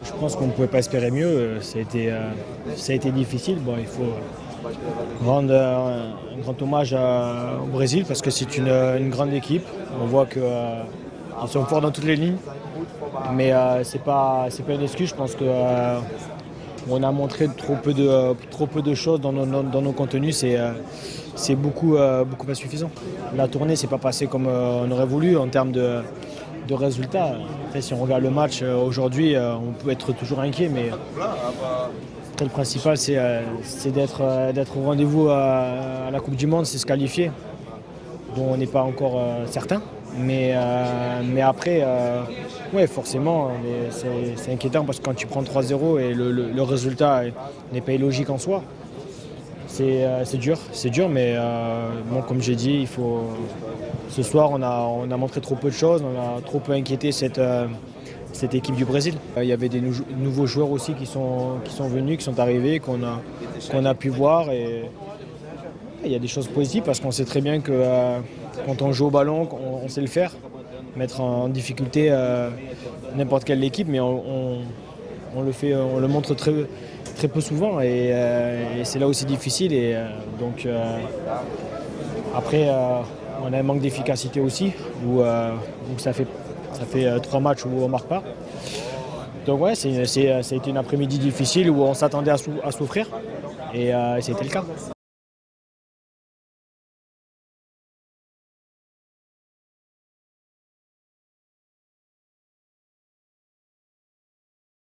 Je pense qu'on ne pouvait pas espérer mieux. Ça a été difficile. Bon, il faut rendre un grand hommage au Brésil parce que c'est une grande équipe. On voit qu'ils sont forts dans toutes les lignes. Mais c'est pas une excuse. Je pense qu'on a montré trop peu de choses dans nos contenus. C'est beaucoup insuffisant. La tournée s'est pas passée comme on aurait voulu en termes de résultats. Après, si on regarde le match aujourd'hui, on peut être toujours inquiet, mais le principal, c'est d'être au rendez-vous à la Coupe du Monde, c'est se qualifier, dont on n'est pas encore certain. Mais après, ouais, forcément, c'est inquiétant parce que quand tu prends 3-0 et le résultat n'est pas illogique en soi, c'est dur, mais bon, comme j'ai dit, ce soir, on a montré trop peu de choses, on a trop peu inquiété cette équipe du Brésil. Il y avait des nouveaux joueurs aussi qui sont venus, qui sont arrivés, qu'on a pu voir. Et il y a des choses positives parce qu'on sait très bien que quand on joue au ballon, on sait le faire, mettre en difficulté n'importe quelle équipe, mais on le montre très peu souvent et c'est là aussi difficile. Et donc après, on a un manque d'efficacité aussi, où ça fait 3 matchs où on ne marque pas. Donc ouais, ça a été une après-midi difficile où on s'attendait à souffrir et c'était le cas.